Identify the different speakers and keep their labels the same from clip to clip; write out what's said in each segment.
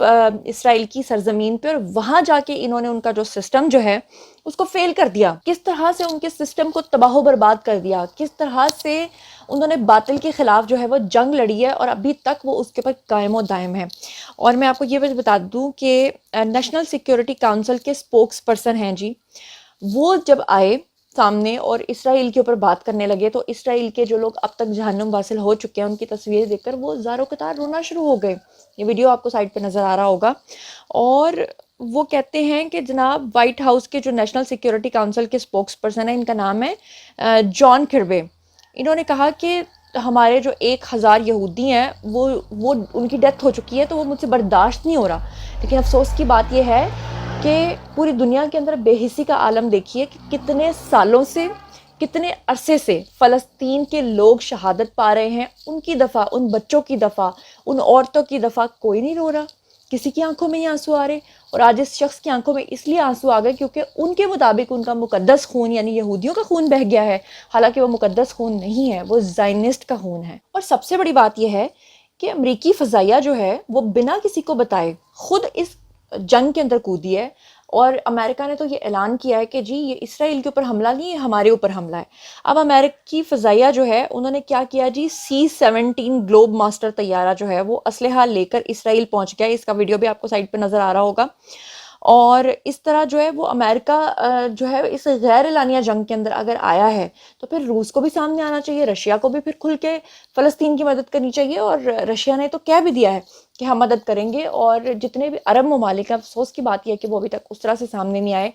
Speaker 1: اسرائیل کی سرزمین پہ، اور وہاں جا کے انہوں نے ان کا جو سسٹم جو ہے اس کو فیل کر دیا، کس طرح سے ان کے سسٹم کو تباہ و برباد کر دیا، کس طرح سے انہوں نے باطل کے خلاف جو ہے وہ جنگ لڑی ہے، اور ابھی تک وہ اس کے پر قائم و دائم ہے۔ اور میں آپ کو یہ بتا دوں کہ نیشنل سیکیورٹی کونسل کے اسپوکس پرسن ہیں جی، وہ جب آئے سامنے اور اسرائیل کے اوپر بات کرنے لگے، تو اسرائیل کے جو لوگ اب تک جہنم واصل ہو چکے ہیں ان کی تصویریں دیکھ کر وہ زاروں قطار رونا شروع ہو گئے۔ یہ ویڈیو آپ کو سائٹ پہ نظر آ رہا ہوگا، اور وہ کہتے ہیں کہ جناب وائٹ ہاؤس کے جو نیشنل سیکیورٹی کونسل کے اسپوکس پرسن ہیں، ان کا نام ہے جان کربے، انہوں نے کہا کہ ہمارے جو 1000 یہودی ہیں وہ ان کی ڈیتھ ہو چکی ہے، تو وہ مجھ سے برداشت نہیں ہو رہا۔ لیکن افسوس کی بات یہ ہے کہ پوری دنیا کے اندر بے حسی کا عالم دیکھیے کہ کتنے سالوں سے، کتنے عرصے سے فلسطین کے لوگ شہادت پا رہے ہیں، ان کی دفعہ، ان بچوں کی دفعہ، ان عورتوں کی دفعہ کوئی نہیں رو رہا، کسی کی آنکھوں میں ہی آنسو آ رہے۔ اور آج اس شخص کی آنکھوں میں اس لیے آنسو آ گئے کیونکہ ان کے مطابق ان کا مقدس خون یعنی یہودیوں کا خون بہہ گیا ہے، حالانکہ وہ مقدس خون نہیں ہے، وہ زائنسٹ کا خون ہے۔ اور سب سے بڑی بات یہ ہے کہ امریکی فضائیہ جو ہے وہ بنا کسی کو بتائے خود اس جنگ کے اندر کودی ہے، اور امریکہ نے تو یہ اعلان کیا ہے کہ جی یہ اسرائیل کے اوپر حملہ نہیں، یہ ہمارے اوپر حملہ ہے۔ اب امریکی فضائیہ جو ہے انہوں نے کیا کیا جی، C-17 گلوب ماسٹر طیارہ جو ہے وہ اسلحہ لے کر اسرائیل پہنچ گیا، اس کا ویڈیو بھی آپ کو سائٹ پہ نظر آ رہا ہوگا۔ اور اس طرح جو ہے وہ امریکہ جو ہے اس غیر اعلانیہ جنگ کے اندر اگر آیا ہے تو پھر روس کو بھی سامنے آنا چاہیے، رشیا کو بھی پھر کھل کے فلسطین کی مدد کرنی چاہیے، اور رشیا نے تو کہہ بھی دیا ہے کہ ہم مدد کریں گے، اور جتنے بھی عرب ممالک ہیں، افسوس کی بات یہ ہے کہ وہ ابھی تک اس طرح سے سامنے نہیں آئے۔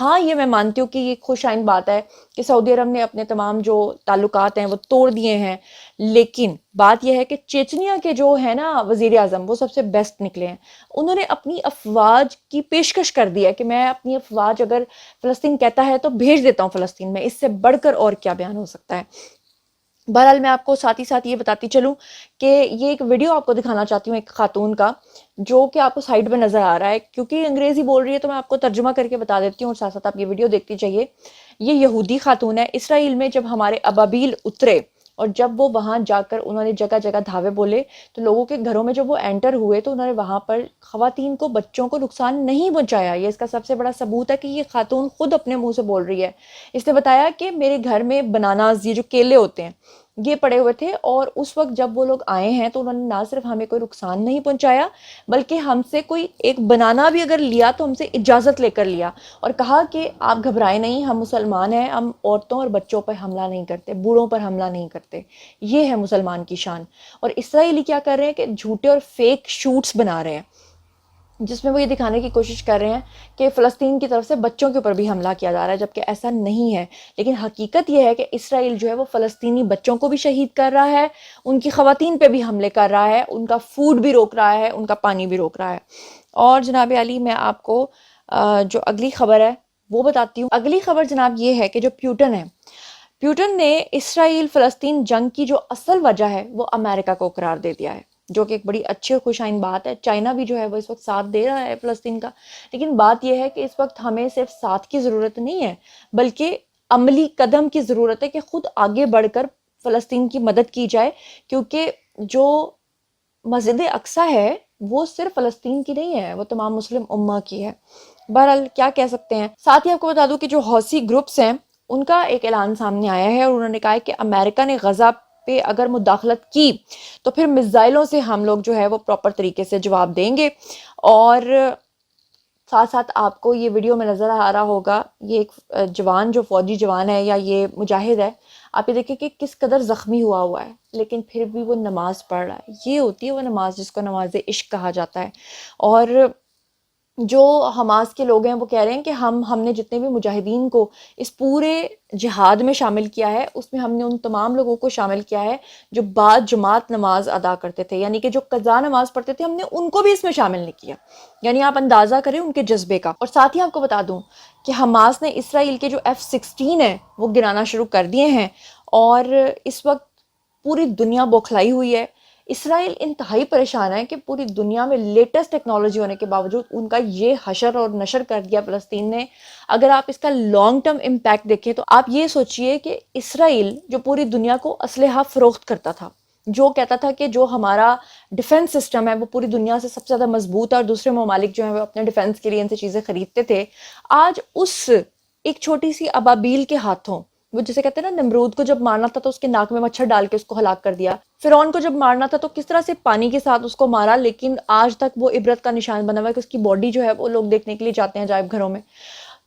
Speaker 1: ہاں یہ میں مانتی ہوں کہ یہ خوش آئند بات ہے کہ سعودی عرب نے اپنے تمام جو تعلقات ہیں وہ توڑ دیے ہیں، لیکن بات یہ ہے کہ چیچنیا کے جو ہے نا وزیر اعظم، وہ سب سے بیسٹ نکلے ہیں۔ انہوں نے اپنی افواج کی پیشکش کر دی ہے کہ میں اپنی افواج اگر فلسطین کہتا ہے تو بھیج دیتا ہوں فلسطین میں، اس سے بڑھ کر اور کیا بیان ہو سکتا ہے۔ بہرحال میں آپ کو ساتھ ہی ساتھ یہ بتاتی چلوں کہ یہ ایک ویڈیو آپ کو دکھانا چاہتی ہوں ایک خاتون کا، جو کہ آپ کو سائٹ پہ نظر آ رہا ہے، کیونکہ انگریزی بول رہی ہے تو میں آپ کو ترجمہ کر کے بتا دیتی ہوں، اور ساتھ ساتھ آپ یہ ویڈیو دیکھتی جائیے۔ یہ یہودی خاتون ہے، اسرائیل میں جب ہمارے ابابیل اترے اور جب وہ وہاں جا کر انہوں نے جگہ جگہ دھاوے بولے، تو لوگوں کے گھروں میں جب وہ انٹر ہوئے تو انہوں نے وہاں پر خواتین کو، بچوں کو نقصان نہیں پہنچایا۔ یہ اس کا سب سے بڑا ثبوت ہے کہ یہ خاتون خود اپنے منہ سے بول رہی ہے۔ اس نے بتایا کہ میرے گھر میں بناناز، یہ جو کیلے ہوتے ہیں، یہ پڑے ہوئے تھے، اور اس وقت جب وہ لوگ آئے ہیں تو انہوں نے نہ صرف ہمیں کوئی نقصان نہیں پہنچایا، بلکہ ہم سے کوئی ایک بنانا بھی اگر لیا تو ہم سے اجازت لے کر لیا، اور کہا کہ آپ گھبرائے نہیں، ہم مسلمان ہیں، ہم عورتوں اور بچوں پر حملہ نہیں کرتے، بوڑھوں پر حملہ نہیں کرتے۔ یہ ہے مسلمان کی شان۔ اور اسرائیلی کیا کر رہے ہیں کہ جھوٹے اور فیک شوٹس بنا رہے ہیں، جس میں وہ یہ دکھانے کی کوشش کر رہے ہیں کہ فلسطین کی طرف سے بچوں کے اوپر بھی حملہ کیا جا رہا ہے، جبکہ ایسا نہیں ہے۔ لیکن حقیقت یہ ہے کہ اسرائیل جو ہے وہ فلسطینی بچوں کو بھی شہید کر رہا ہے، ان کی خواتین پہ بھی حملے کر رہا ہے، ان کا فوڈ بھی روک رہا ہے، ان کا پانی بھی روک رہا ہے۔ اور جناب علی میں آپ کو جو اگلی خبر ہے وہ بتاتی ہوں۔ اگلی خبر جناب یہ ہے کہ جو پیوٹن ہے، پیوٹن نے اسرائیل فلسطین جنگ کی جو اصل وجہ ہے وہ امریکہ کو قرار دے دیا ہے، جو کہ ایک بڑی اچھی اور خوش آئند بات ہے۔ چائنا بھی جو ہے وہ اس وقت ساتھ دے رہا ہے فلسطین کا، لیکن بات یہ ہے کہ اس وقت ہمیں صرف ساتھ کی ضرورت نہیں ہے، بلکہ عملی قدم کی ضرورت ہے کہ خود آگے بڑھ کر فلسطین کی مدد کی جائے، کیونکہ جو مسجد اقصیٰ ہے وہ صرف فلسطین کی نہیں ہے، وہ تمام مسلم امہ کی ہے۔ بہرحال کیا کہہ سکتے ہیں۔ ساتھ ہی آپ کو بتا دوں کہ جو حوثی گروپس ہیں ان کا ایک اعلان سامنے آیا ہے، اور انہوں نے کہا ہے کہ امریکہ نے غزہ پہ اگر مداخلت کی تو پھر میزائلوں سے ہم لوگ جو ہے وہ پراپر طریقے سے جواب دیں گے۔ اور ساتھ ساتھ آپ کو یہ ویڈیو میں نظر آ رہا ہوگا، یہ ایک جوان، جو فوجی جوان ہے یا یہ مجاہد ہے، آپ یہ دیکھیں کہ کس قدر زخمی ہوا ہے، لیکن پھر بھی وہ نماز پڑھ رہا ہے۔ یہ ہوتی ہے وہ نماز جس کو نماز عشق کہا جاتا ہے۔ اور جو حماس کے لوگ ہیں وہ کہہ رہے ہیں کہ ہم نے جتنے بھی مجاہدین کو اس پورے جہاد میں شامل کیا ہے، اس میں ہم نے ان تمام لوگوں کو شامل کیا ہے جو بعد جماعت نماز ادا کرتے تھے، یعنی کہ جو قضا نماز پڑھتے تھے، ہم نے ان کو بھی اس میں شامل نہیں کیا۔ یعنی آپ اندازہ کریں ان کے جذبے کا۔ اور ساتھ ہی آپ کو بتا دوں کہ حماس نے اسرائیل کے جو F-16 ہیں وہ گرانا شروع کر دیے ہیں، اور اس وقت پوری دنیا بوکھلائی ہوئی ہے۔ اسرائیل انتہائی پریشان ہے کہ پوری دنیا میں لیٹسٹ ٹیکنالوجی ہونے کے باوجود ان کا یہ حشر اور نشر کر دیا فلسطین نے۔ اگر آپ اس کا لانگ ٹرم امپیکٹ دیکھیں تو آپ یہ سوچئے کہ اسرائیل جو پوری دنیا کو اسلحہ فروخت کرتا تھا، جو کہتا تھا کہ جو ہمارا ڈیفنس سسٹم ہے وہ پوری دنیا سے سب سے زیادہ مضبوط ہے اور دوسرے ممالک جو ہیں وہ اپنے ڈیفنس کے لیے ان سے چیزیں خریدتے تھے، آج اس ایک چھوٹی سی ابابیل کے ہاتھوں، وہ جسے کہتے ہیں نا، نمرود کو جب مارنا تھا تو اس کے ناک میں مچھر ڈال کے اس کو ہلاک کر دیا، فرعون کو جب مارنا تھا تو کس طرح سے پانی کے ساتھ اس کو مارا، لیکن آج تک وہ عبرت کا نشان بنا ہوا ہے کہ اس کی باڈی جو ہے وہ لوگ دیکھنے کے لیے جاتے ہیں عجائب گھروں میں۔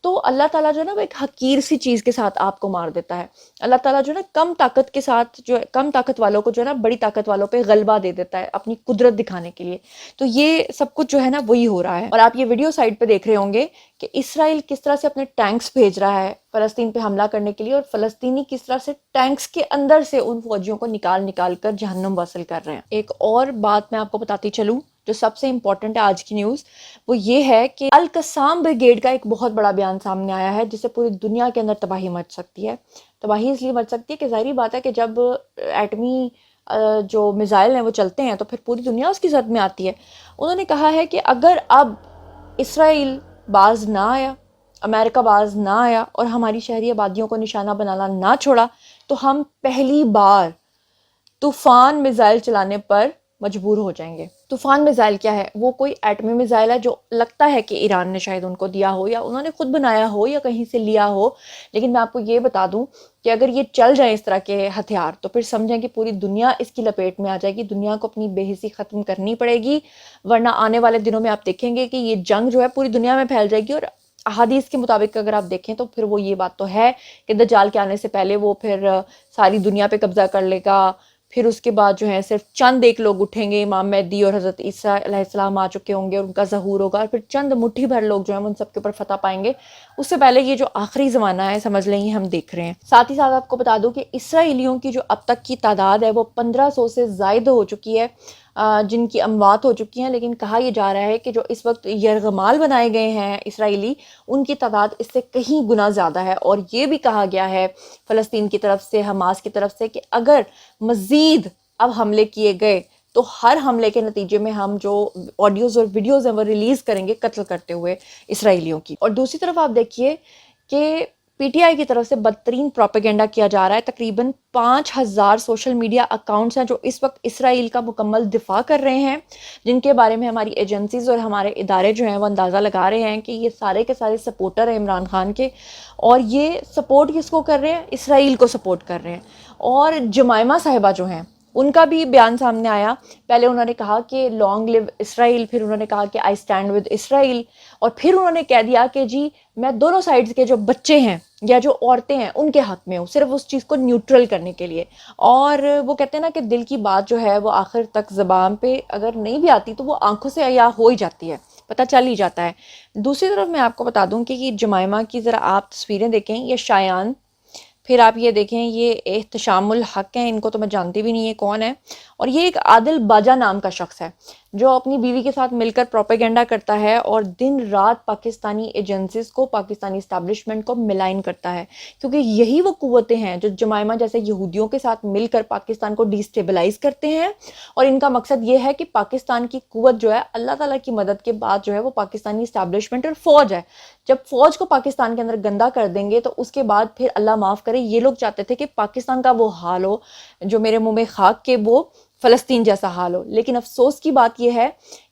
Speaker 1: تو اللہ تعالیٰ جو ہے نا وہ ایک حقیر سی چیز کے ساتھ آپ کو مار دیتا ہے۔ اللہ تعالیٰ جو ہے نا کم طاقت کے ساتھ، جو ہے کم طاقت والوں کو جو ہے نا بڑی طاقت والوں پہ غلبہ دے دیتا ہے اپنی قدرت دکھانے کے لیے۔ تو یہ سب کچھ جو ہے نا وہی ہو رہا ہے، اور آپ یہ ویڈیو سائٹ پہ دیکھ رہے ہوں گے کہ اسرائیل کس طرح سے اپنے ٹینکس بھیج رہا ہے فلسطین پہ حملہ کرنے کے لیے، اور فلسطینی کس طرح سے ٹینکس کے اندر سے ان فوجیوں کو نکال نکال کر جہنم واصل کر رہے ہیں۔ ایک اور بات میں آپ کو بتاتی چلوں جو سب سے امپورٹنٹ ہے آج کی نیوز، وہ یہ ہے کہ القسام بریگیڈ کا ایک بہت بڑا بیان سامنے آیا ہے جس سے پوری دنیا کے اندر تباہی مچ سکتی ہے۔ تباہی اس لیے مچ سکتی ہے کہ ظاہری بات ہے کہ جب ایٹمی جو میزائل ہیں وہ چلتے ہیں تو پھر پوری دنیا اس کی زد میں آتی ہے۔ انہوں نے کہا ہے کہ اگر اب اسرائیل باز نہ آیا، امریکہ باز نہ آیا اور ہماری شہری آبادیوں کو نشانہ بنانا نہ چھوڑا تو ہم پہلی بار طوفان میزائل چلانے پر مجبور ہو جائیں گے۔ طوفان میزائل کیا ہے؟ وہ کوئی ایٹمی میزائل ہے جو لگتا ہے کہ ایران نے شاید ان کو دیا ہو یا انہوں نے خود بنایا ہو یا کہیں سے لیا ہو، لیکن میں آپ کو یہ بتا دوں کہ اگر یہ چل جائیں اس طرح کے ہتھیار تو پھر سمجھیں کہ پوری دنیا اس کی لپیٹ میں آ جائے گی، دنیا کو اپنی بے حسی ختم کرنی پڑے گی، ورنہ آنے والے دنوں میں آپ دیکھیں گے کہ یہ جنگ جو ہے پوری دنیا میں پھیل جائے گی۔ اور احادیث کے مطابق اگر آپ دیکھیں تو پھر وہ یہ بات تو ہے کہ دجال کے آنے سے پہلے وہ پھر ساری دنیا پہ قبضہ کر لے گا، پھر اس کے بعد جو ہے صرف چند ایک لوگ اٹھیں گے، امام مہدی اور حضرت عیسیٰ علیہ السلام آ چکے ہوں گے اور ان کا ظہور ہوگا، اور پھر چند مٹھی بھر لوگ جو ہیں ان سب کے اوپر فتح پائیں گے۔ اس سے پہلے یہ جو آخری زمانہ ہے سمجھ لیں یہ ہم دیکھ رہے ہیں۔ ساتھ ہی ساتھ آپ کو بتا دوں کہ اسرائیلیوں کی جو اب تک کی تعداد ہے وہ 1500 سے زائد ہو چکی ہے، جن کی اموات ہو چکی ہیں، لیکن کہا یہ جا رہا ہے کہ جو اس وقت یرغمال بنائے گئے ہیں اسرائیلی، ان کی تعداد اس سے کہیں گنا زیادہ ہے۔ اور یہ بھی کہا گیا ہے فلسطین کی طرف سے، حماس کی طرف سے، کہ اگر مزید اب حملے کیے گئے تو ہر حملے کے نتیجے میں ہم جو آڈیوز اور ویڈیوز ہیں وہ ریلیز کریں گے قتل کرتے ہوئے اسرائیلیوں کی۔ اور دوسری طرف آپ دیکھیے کہ پی ٹی آئی کی طرف سے بدترین پروپیگنڈا کیا جا رہا ہے۔ تقریباً 5000 سوشل میڈیا اکاؤنٹس ہیں جو اس وقت اسرائیل کا مکمل دفاع کر رہے ہیں، جن کے بارے میں ہماری ایجنسیز اور ہمارے ادارے جو ہیں وہ اندازہ لگا رہے ہیں کہ یہ سارے کے سارے سپورٹر ہیں عمران خان کے، اور یہ سپورٹ کس کو کر رہے ہیں؟ اسرائیل کو سپورٹ کر رہے ہیں۔ اور جمائمہ صاحبہ جو ہیں ان کا بھی بیان سامنے آیا، پہلے انہوں نے کہا کہ لانگ لیو اسرائیل، پھر انہوں نے کہا کہ آئی اسٹینڈ ود اسرائیل، اور پھر انہوں نے کہہ دیا کہ جی میں دونوں سائڈز کے جو بچے ہیں یا جو عورتیں ہیں ان کے حق میں ہوں، صرف اس چیز کو نیوٹرل کرنے کے لیے۔ اور وہ کہتے ہیں نا کہ دل کی بات جو ہے وہ آخر تک زبان پہ اگر نہیں بھی آتی تو وہ آنکھوں سے عیاں ہو ہی جاتی ہے، پتہ چل ہی جاتا ہے۔ دوسری طرف میں آپ کو بتا دوں کہ یہ جمائمہ کی ذرا آپ تصویریں دیکھیں، یہ شایان، پھر آپ یہ دیکھیں یہ احتشام الحق ہیں، ان کو تو میں جانتی بھی نہیں ہے کون ہے، اور یہ ایک عادل باجا نام کا شخص ہے جو اپنی بیوی کے ساتھ مل کر پروپیگنڈا کرتا ہے اور دن رات پاکستانی ایجنسیز کو، پاکستانی اسٹیبلشمنٹ کو ملائن کرتا ہے، کیونکہ یہی وہ قوتیں ہیں جو جمائمہ جیسے یہودیوں کے ساتھ مل کر پاکستان کو ڈی اسٹیبلائز کرتے ہیں، اور ان کا مقصد یہ ہے کہ پاکستان کی قوت جو ہے اللہ تعالیٰ کی مدد کے بعد جو ہے وہ پاکستانی اسٹیبلشمنٹ اور فوج ہے۔ جب فوج کو پاکستان کے اندر گندا کر دیں گے تو اس کے بعد پھر اللہ معاف کرے یہ لوگ چاہتے تھے کہ پاکستان کا وہ حال ہو جو میرے منہ میں خاک کے وہ فلسطین جیسا حال ہو، لیکن افسوس کی بات یہ ہے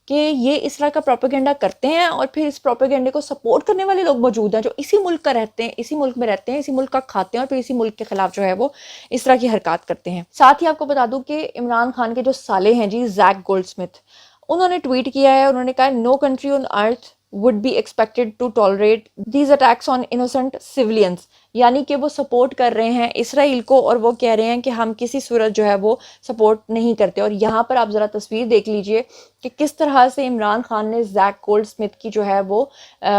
Speaker 1: کہ یہ اس طرح کا پروپیگنڈا کرتے ہیں اور پھر اس پروپیگنڈے کو سپورٹ کرنے والے لوگ موجود ہیں جو اسی ملک کا رہتے ہیں، اسی ملک میں رہتے ہیں، اسی ملک کا کھاتے ہیں، اور پھر اسی ملک کے خلاف جو ہے وہ اس طرح کی حرکات کرتے ہیں۔ ساتھ ہی آپ کو بتا دوں کہ عمران خان کے جو سالے ہیں جی، زیک گولڈ سمتھ، انہوں نے ٹویٹ کیا ہے، انہوں نے کہا no country on earth would be expected to tolerate these attacks on innocent civilians، یعنی کہ وہ سپورٹ کر رہے ہیں اسرائیل کو اور وہ کہہ رہے ہیں کہ ہم کسی صورت جو ہے وہ سپورٹ نہیں کرتے۔ اور یہاں پر آپ ذرا تصویر دیکھ لیجئے کہ کس طرح سے عمران خان نے زیک گولڈ سمتھ کی جو ہے وہ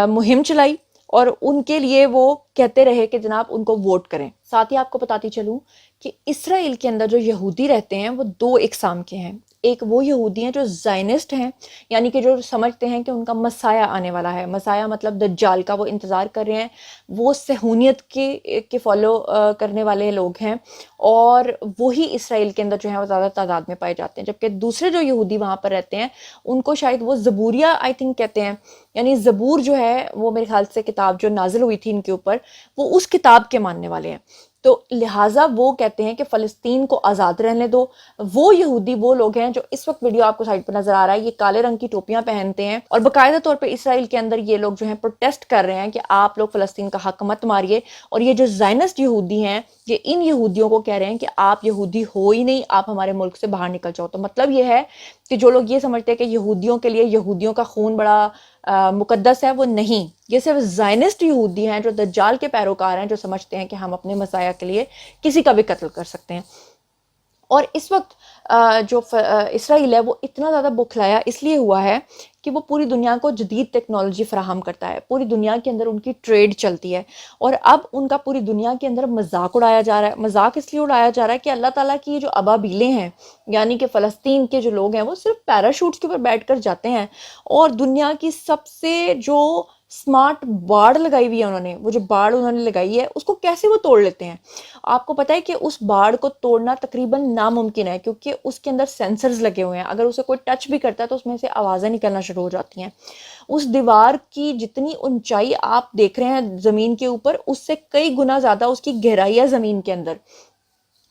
Speaker 1: مہم چلائی اور ان کے لیے وہ کہتے رہے کہ جناب ان کو ووٹ کریں۔ ساتھ ہی آپ کو بتاتی چلوں کہ اسرائیل کے اندر جو یہودی رہتے ہیں وہ دو اقسام کے ہیں۔ ایک وہ یہودی ہیں جو زائنسٹ ہیں، یعنی کہ جو سمجھتے ہیں کہ ان کا مسیح آنے والا ہے، مسیح مطلب دجال کا وہ انتظار کر رہے ہیں، وہ صہیونیت کے فالو کرنے والے لوگ ہیں، اور وہی اسرائیل کے اندر جو ہیں وہ زیادہ تعداد میں پائے جاتے ہیں۔ جبکہ دوسرے جو یہودی وہاں پر رہتے ہیں ان کو شاید وہ زبوریہ آئی تھنک کہتے ہیں، یعنی زبور جو ہے وہ میرے خیال سے کتاب جو نازل ہوئی تھی ان کے اوپر، وہ اس کتاب کے ماننے والے ہیں۔ تو لہٰذا وہ کہتے ہیں کہ فلسطین کو آزاد رہنے دو. وہ یہودی وہ لوگ ہیں جو اس وقت ویڈیو آپ کو سائڈ پہ نظر آ رہا ہے, یہ کالے رنگ کی ٹوپیاں پہنتے ہیں اور باقاعدہ طور پہ اسرائیل کے اندر یہ لوگ جو ہیں پروٹیسٹ کر رہے ہیں کہ آپ لوگ فلسطین کا حق مت ماریے. اور یہ جو زائنسٹ یہودی ہیں یہ ان یہودیوں کو کہہ رہے ہیں کہ آپ یہودی ہو ہی نہیں, آپ ہمارے ملک سے باہر نکل جاؤ. تو مطلب یہ ہے کہ جو لوگ یہ سمجھتے ہیں کہ یہودیوں کے لیے یہودیوں کا خون بڑا مقدس ہے, وہ نہیں, یہ صرف زائنسٹ یہودی ہیں جو دجال کے پیروکار ہیں, جو سمجھتے ہیں کہ ہم اپنے مسیح کے لیے کسی کا بھی قتل کر سکتے ہیں. اور اس وقت جو اسرائیل ہے وہ اتنا زیادہ بکھلایا اس لیے ہوا ہے کہ وہ پوری دنیا کو جدید ٹیکنالوجی فراہم کرتا ہے, پوری دنیا کے اندر ان کی ٹریڈ چلتی ہے, اور اب ان کا پوری دنیا کے اندر مذاق اڑایا جا رہا ہے. مذاق اس لیے اڑایا جا رہا ہے کہ اللہ تعالیٰ کی یہ جو ابابیلیں ہیں, یعنی کہ فلسطین کے جو لوگ ہیں وہ صرف پیراشوٹس کے اوپر بیٹھ کر جاتے ہیں, اور دنیا کی سب سے جو سمارٹ باڑ لگائی ہوئی ہے انہوں نے, وہ جو باڑ انہوں نے لگائی ہے اس کو کیسے وہ توڑ لیتے ہیں. آپ کو پتہ ہے کہ اس باڑ کو توڑنا تقریباً ناممکن ہے, کیونکہ اس کے اندر سینسرز لگے ہوئے ہیں. اگر اسے کوئی ٹچ بھی کرتا ہے تو اس میں سے آوازیں نکلنا شروع ہو جاتی ہیں. اس دیوار کی جتنی اونچائی آپ دیکھ رہے ہیں زمین کے اوپر, اس سے کئی گنا زیادہ اس کی گہرائی ہے زمین کے اندر.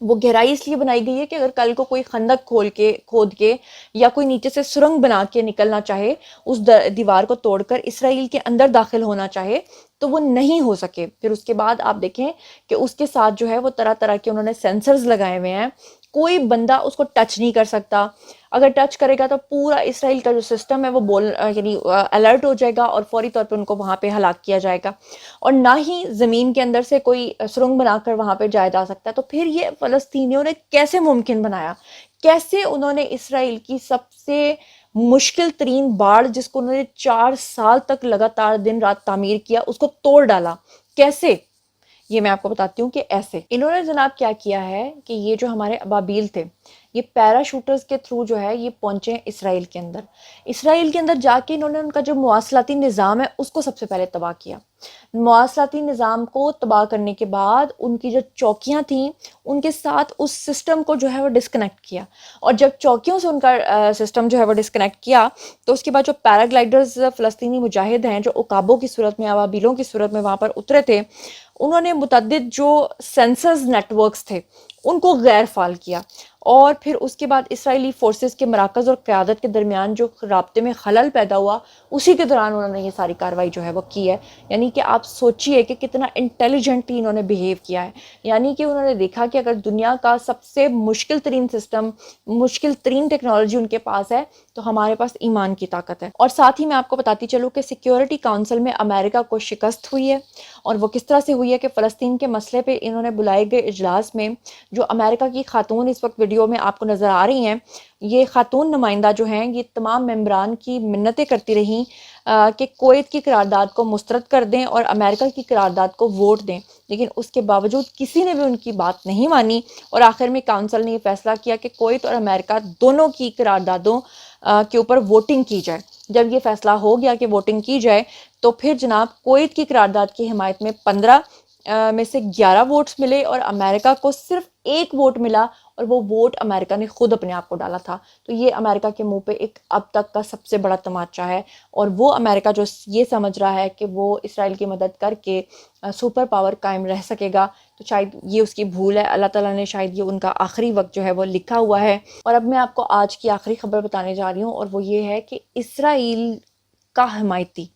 Speaker 1: وہ گہرائی اس لیے بنائی گئی ہے کہ اگر کل کو کوئی خندق کھود کے یا کوئی نیچے سے سرنگ بنا کے نکلنا چاہے, اس دیوار کو توڑ کر اسرائیل کے اندر داخل ہونا چاہے تو وہ نہیں ہو سکے. پھر اس کے بعد آپ دیکھیں کہ اس کے ساتھ جو ہے وہ طرح طرح کے انہوں نے سینسرز لگائے ہوئے ہیں, کوئی بندہ اس کو ٹچ نہیں کر سکتا. اگر ٹچ کرے گا تو پورا اسرائیل کا جو سسٹم ہے وہ یعنی الرٹ ہو جائے گا اور فوری طور پہ ان کو وہاں پہ ہلاک کیا جائے گا, اور نہ ہی زمین کے اندر سے کوئی سرنگ بنا کر وہاں پہ جایا جا سکتا ہے. تو پھر یہ فلسطینیوں نے کیسے ممکن بنایا, کیسے انہوں نے اسرائیل کی سب سے مشکل ترین باڑ, جس کو انہوں نے 4 سال تک لگاتار دن رات تعمیر کیا, اس کو توڑ ڈالا کیسے؟ یہ میں آپ کو بتاتی ہوں کہ ایسے انہوں نے جناب کیا کیا ہے کہ یہ جو ہمارے ابابیل تھے یہ پیراشوٹرز کے تھرو جو ہے یہ پہنچے اسرائیل کے اندر. اسرائیل کے اندر جا کے انہوں نے ان کا جو مواصلاتی نظام ہے اس کو سب سے پہلے تباہ کیا. مواصلاتی نظام کو تباہ کرنے کے بعد ان کی جو چوکیاں تھیں ان کے ساتھ اس سسٹم کو جو ہے وہ ڈسکنیکٹ کیا, اور جب چوکیوں سے ان کا سسٹم جو ہے وہ ڈسکنیکٹ کیا تو اس کے بعد جو پیراگلائڈرز فلسطینی مجاہد ہیں جو عقابوں کی صورت میں, ابابیلوں کی صورت میں وہاں پر اترے تھے, انہوں نے متعدد جو سینسرز نیٹ ورکس تھے ان کو غیر فعال کیا. اور پھر اس کے بعد اسرائیلی فورسز کے مراکز اور قیادت کے درمیان جو رابطے میں خلل پیدا ہوا, اسی کے دوران انہوں نے یہ ساری کارروائی جو ہے وہ کی ہے. یعنی کہ آپ سوچئے کہ کتنا انٹیلیجنٹلی انہوں نے بیہیو کیا ہے. یعنی کہ انہوں نے دیکھا کہ اگر دنیا کا سب سے مشکل ترین سسٹم, مشکل ترین ٹیکنالوجی ان کے پاس ہے تو ہمارے پاس ایمان کی طاقت ہے. اور ساتھ ہی میں آپ کو بتاتی چلوں کہ سیکیورٹی کونسل میں امریکہ کو شکست ہوئی ہے, اور وہ کس طرح سے ہوئی ہے کہ فلسطین کے مسئلے پہ انہوں نے بلائے گئے اجلاس میں جو امریکہ کی خاتون اس وقت ویڈیو میں آپ کو نظر آ رہی ہیں, یہ خاتون نمائندہ جو ہیں یہ تمام ممبران کی منتیں کرتی رہیں کہ کویت کی قرارداد کو مسترد کر دیں اور امریکہ کی قرارداد کو ووٹ دیں, لیکن اس کے باوجود کسی نے بھی ان کی بات نہیں مانی. اور آخر میں کونسل نے یہ فیصلہ کیا کہ کویت اور امریکہ دونوں کی قراردادوں کے اوپر ووٹنگ کی جائے. جب یہ فیصلہ ہو گیا کہ ووٹنگ کی جائے تو پھر جناب کویت کی قرارداد کی حمایت میں 15 میں سے 11 ووٹس ملے اور امریکہ کو صرف 1 ووٹ ملا, اور وہ ووٹ امریکہ نے خود اپنے آپ کو ڈالا تھا. تو یہ امریکہ کے منہ پہ ایک اب تک کا سب سے بڑا تماچا ہے, اور وہ امریکہ جو یہ سمجھ رہا ہے کہ وہ اسرائیل کی مدد کر کے سپر پاور قائم رہ سکے گا, تو شاید یہ اس کی بھول ہے. اللہ تعالیٰ نے شاید یہ ان کا آخری وقت جو ہے وہ لکھا ہوا ہے. اور اب میں آپ کو آج کی آخری خبر بتانے جا رہی ہوں, اور وہ یہ ہے کہ اسرائیل کا حمایتی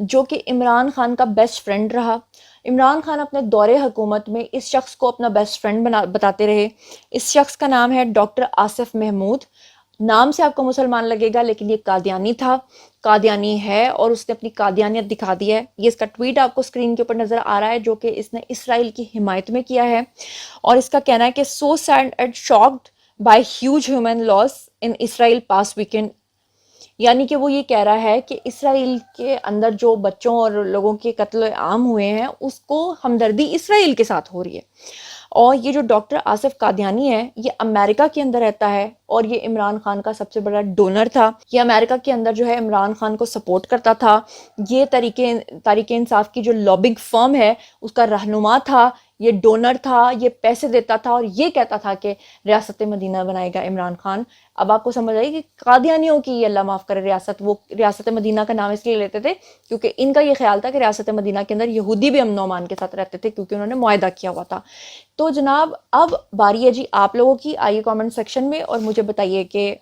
Speaker 1: جو کہ عمران خان کا بیسٹ فرینڈ رہا, عمران خان اپنے دور حکومت میں اس شخص کو اپنا بیسٹ فرینڈ بتاتے رہے. اس شخص کا نام ہے ڈاکٹر آصف محمود. نام سے آپ کو مسلمان لگے گا لیکن یہ قادیانی تھا, قادیانی ہے, اور اس نے اپنی قادیانیت دکھا دی ہے. یہ اس کا ٹویٹ آپ کو اسکرین کے اوپر نظر آ رہا ہے جو کہ اس نے اسرائیل کی حمایت میں کیا ہے, اور اس کا کہنا ہے کہ so sad and shocked by huge human loss in Israel past weekend. یعنی کہ وہ یہ کہہ رہا ہے کہ اسرائیل کے اندر جو بچوں اور لوگوں کے قتل عام ہوئے ہیں اس کو ہمدردی اسرائیل کے ساتھ ہو رہی ہے. اور یہ جو ڈاکٹر آصف قادیانی ہے یہ امریکہ کے اندر رہتا ہے, اور یہ عمران خان کا سب سے بڑا ڈونر تھا. یہ امریکہ کے اندر جو ہے عمران خان کو سپورٹ کرتا تھا. یہ تحریک انصاف کی جو لابنگ فرم ہے اس کا رہنما تھا. یہ ڈونر تھا، یہ پیسے دیتا تھا اور یہ کہتا تھا کہ ریاست مدینہ بنائے گا عمران خان. اب آپ کو سمجھ آئی کہ قادیانیوں کی یہ اللہ معاف کرے ریاست، وہ ریاست مدینہ کا نام اس لیے لیتے تھے کیونکہ ان کا یہ خیال تھا کہ ریاست مدینہ کے اندر یہودی بھی امن و امان کے ساتھ رہتے تھے کیونکہ انہوں نے معاہدہ کیا ہوا تھا. تو جناب اب باری ہے جی آپ لوگوں کی، آئیے کامنٹ سیکشن میں اور مجھے بتائیے کہ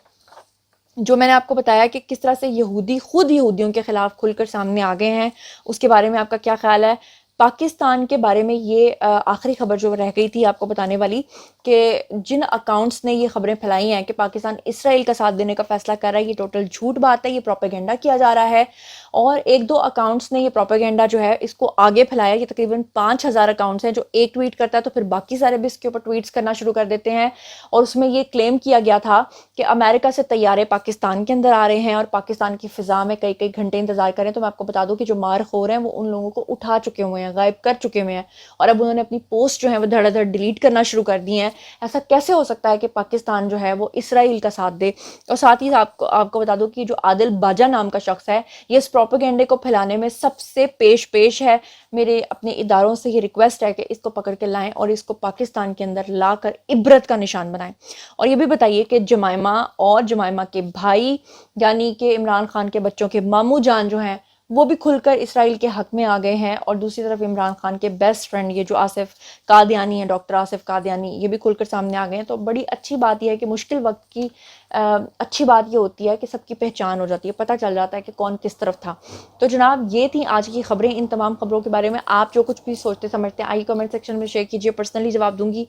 Speaker 1: جو میں نے آپ کو بتایا کہ کس طرح سے یہودی خود یہودیوں کے خلاف کھل کر سامنے آ گئے ہیں، اس کے بارے میں آپ کا کیا خیال ہے. پاکستان کے بارے میں یہ آخری خبر جو رہ گئی تھی آپ کو بتانے والی، کہ جن اکاؤنٹس نے یہ خبریں پھیلائی ہیں کہ پاکستان اسرائیل کا ساتھ دینے کا فیصلہ کر رہا ہے، یہ ٹوٹل جھوٹ بات ہے، یہ پروپیگنڈا کیا جا رہا ہے. اور ایک دو اکاؤنٹس نے یہ پروپیگنڈا جو ہے اس کو آگے پھیلایا. یہ تقریباً 5,000 اکاؤنٹس ہیں، جو ایک ٹویٹ کرتا ہے تو پھر باقی سارے بھی اس کے اوپر ٹویٹس کرنا شروع کر دیتے ہیں. اور اس میں یہ کلیم کیا گیا تھا کہ امریکہ سے طیارے پاکستان کے اندر آ رہے ہیں اور پاکستان کی فضا میں کئی گھنٹے انتظار کریں. تو میں آپ کو بتا دوں کہ جو مار خور ہیں وہ ان لوگوں کو اٹھا چکے ہوئے ہیں، غائب کر چکے ہوئے ہیں، اور اب انہوں نے اپنی پوسٹ جو ہے وہ دھڑا دھڑ ڈیلیٹ کرنا شروع کر دی ہیں. ایسا کیسے ہو سکتا ہے کہ پاکستان جو ہے وہ اسرائیل کا ساتھ دے؟ اور ساتھ ہی آپ کو بتا دوں کہ جو عادل باجا نام کا شخص ہے، یہ اس پروپیگنڈے کو پھیلانے میں سب سے پیش ہے. میرے اپنے اداروں سے یہ ریکویسٹ ہے کہ اس کو پکڑ کے لائیں اور اس کو پاکستان کے اندر لا کر عبرت کا نشان بنائیں. اور یہ بھی بتائیے کہ جمائمہ اور جمائمہ کے بھائی یعنی کہ عمران خان کے بچوں کے ماموں جان جو ہیں وہ بھی کھل کر اسرائیل کے حق میں آ گئے ہیں. اور دوسری طرف عمران خان کے بیسٹ فرینڈ یہ جو آصف قادیانی ہیں، ڈاکٹر آصف قادیانی، یہ بھی کھل کر سامنے آ گئے ہیں. تو بڑی اچھی بات یہ ہے کہ مشکل وقت کی اچھی بات یہ ہوتی ہے کہ سب کی پہچان ہو جاتی ہے، پتہ چل جاتا ہے کہ کون کس طرف تھا. تو جناب یہ تھیں آج کی خبریں. ان تمام خبروں کے بارے میں آپ جو کچھ بھی سوچتے سمجھتے ہیں آئیے کمنٹ سیکشن میں شیئر کیجیے، پرسنلی جواب دوں گی.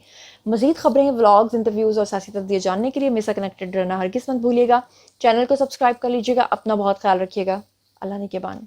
Speaker 1: مزید خبریں، ولاگز، انٹرویوز اور سیاسی تجزیے جاننے کے لیے میرے سے کنیکٹڈ رہنا ہرگز مت بھولیے گا. چینل کو سبسکرائب کر لیجیے گا. اپنا بہت خیال رکھیے گا. اللہ نگہبان.